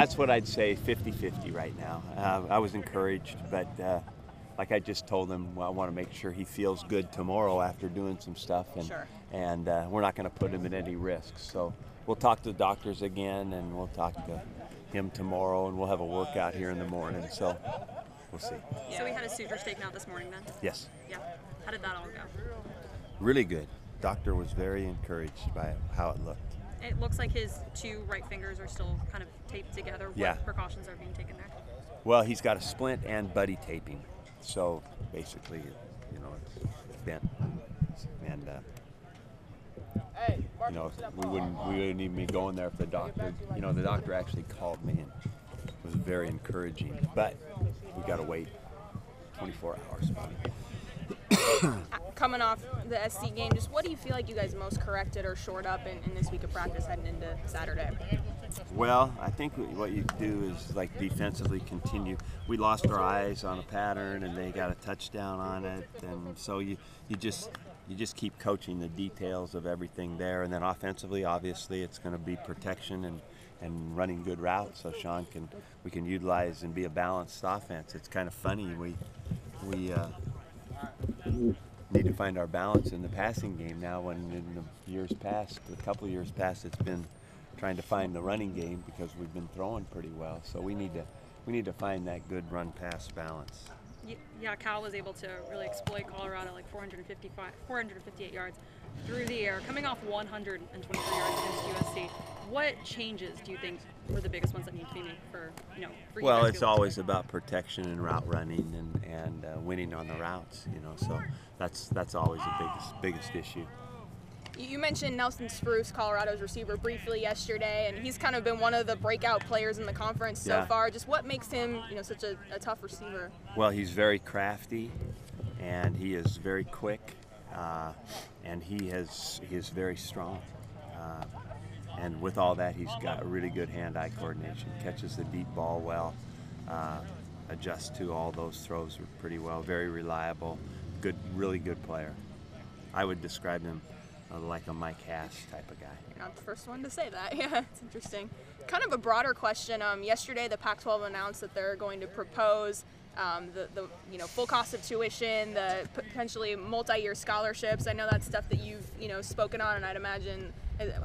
That's what I'd say, 50-50 right now. I was encouraged, but like I just told him, well, I want to make sure he feels good tomorrow after doing some stuff, and Sure. and we're not going to put him at any risk. So we'll talk to the doctors again, and we'll talk to him tomorrow, and we'll have a workout here in the morning. So we'll see. Yeah. So we had his sutures taken out this morning then? Yes. Yeah. How did that all go? Really good. Doctor was very encouraged by how it looked. It looks like his two right fingers are still kind of taped together. Yeah. What precautions are being taken there? Well, he's got a splint and buddy taping. So basically, it's bent. And, we wouldn't even be going there if the doctor actually called me and was very encouraging. But we got to wait 24 hours about it. Coming off the SC game, just what do you feel like you guys most corrected or shored up in this week of practice heading into Saturday? Well, I think what you do is like defensively continue. We lost our eyes on a pattern, and they got a touchdown on it, and so you just keep coaching the details of everything there, and then offensively, obviously, it's going to be protection and running good routes, so we can utilize and be a balanced offense. It's kind of funny we need to find our balance in the passing game now, when in a couple of years past, it's been trying to find the running game because we've been throwing pretty well. So we need to find that good run-pass balance. Yeah, Cal was able to really exploit Colorado, like 458 yards through the air, coming off 123 yards against USC. What changes do you think were the biggest ones that need to be made for you Well, guys it's to be able to always about protection and route running and winning on the routes. So that's always the biggest issue. You mentioned Nelson Spruce, Colorado's receiver, briefly yesterday, and he's kind of been one of the breakout players in the conference so far. Just what makes him, such a tough receiver? Well, he's very crafty, and he is very quick, and he is very strong. And with all that, he's got really good hand-eye coordination, catches the deep ball well, adjusts to all those throws pretty well, very reliable, really good player. I would describe him like a Mike Hass type of guy. You're not the first one to say that. Yeah, it's interesting. Kind of a broader question. Yesterday, the Pac-12 announced that they're going to propose the full cost of tuition, the potentially multi-year scholarships. I know that's stuff that you've spoken on, and I'd imagine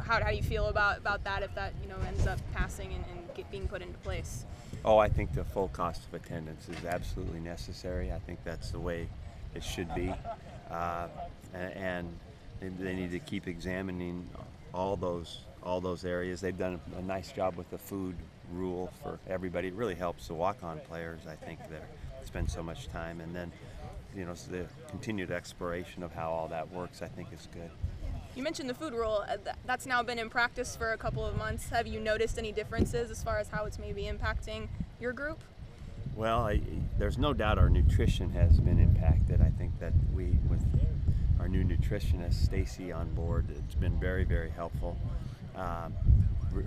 how do you feel about that if that ends up passing and being put into place? Oh, I think the full cost of attendance is absolutely necessary. I think that's the way it should be, and they need to keep examining all those areas. They've done a nice job with the food rule for everybody. It really helps the walk-on players, I think, that spend so much time. And then, so the continued exploration of how all that works, I think, is good. You mentioned the food rule. That's now been in practice for a couple of months. Have you noticed any differences as far as how it's maybe impacting your group? Well, there's no doubt our nutrition has been impacted. I think that with our new nutritionist, Stacy, on board, it's been very, very helpful.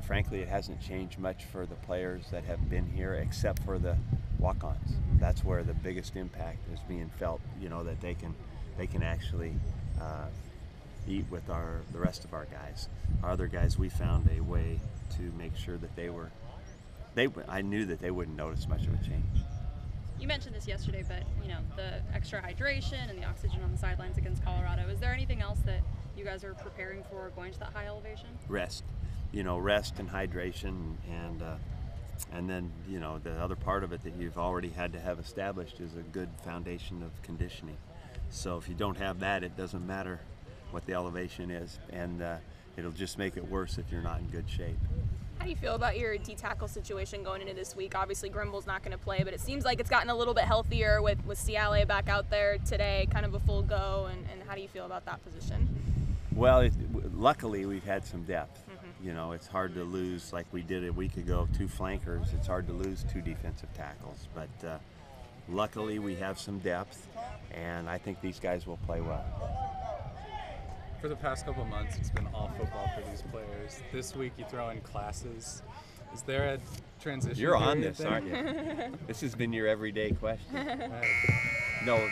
Frankly, it hasn't changed much for the players that have been here, except for the walk-ons. That's where the biggest impact is being felt. That they can actually eat with the rest of our guys. Our other guys, we found a way to make sure that I knew that they wouldn't notice much of a change. You mentioned this yesterday, but the extra hydration and the oxygen on the sidelines against Colorado. Is there anything else that you guys are preparing for going to that high elevation? Rest, rest and hydration, and then the other part of it that you've already had to have established is a good foundation of conditioning. So if you don't have that, it doesn't matter what the elevation is, and it'll just make it worse if you're not in good shape. How do you feel about your D-tackle situation going into this week? Obviously, Grimble's not going to play, but it seems like it's gotten a little bit healthier with Ciale back out there today, kind of a full go, and how do you feel about that position? Well, luckily we've had some depth. It's hard to lose, like we did a week ago, 2 flankers. It's hard to lose 2 defensive tackles, but luckily we have some depth, and I think these guys will play well. For the past couple of months, it's been all football for these players. This week, you throw in classes. Is there a transition? You're on this, there? aren't you? This has been your everyday question. No,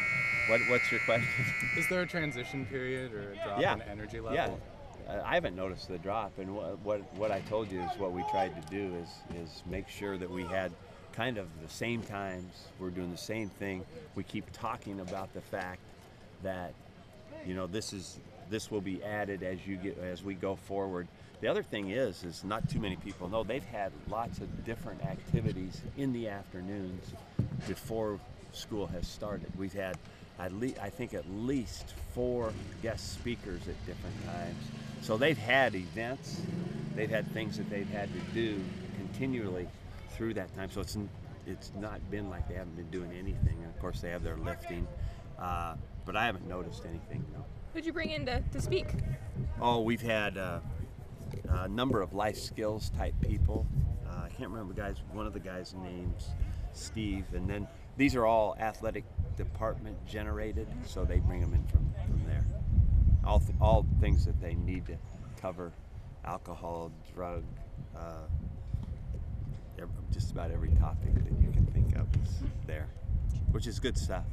what's your question? Is there a transition period or a drop in energy level? Yeah, I haven't noticed the drop, and what I told you is what we tried to do is make sure that we had kind of the same times. We're doing the same thing. We keep talking about the fact that, you know, this will be added as we go forward. The other thing is not too many people know they've had lots of different activities in the afternoons before school has started. We've had I think at least 4 guest speakers at different times. So they've had events, they've had things that they've had to do continually through that time. So it's not been like they haven't been doing anything. And of course they have their lifting, but I haven't noticed anything. No. Who'd you bring in to speak? Oh, we've had a number of life skills type people. I can't remember one of the guys' names, Steve, and then these are all athletic department generated, so they bring them in from there. All things that they need to cover: alcohol, drug, just about every topic that you can think of is there, which is good stuff.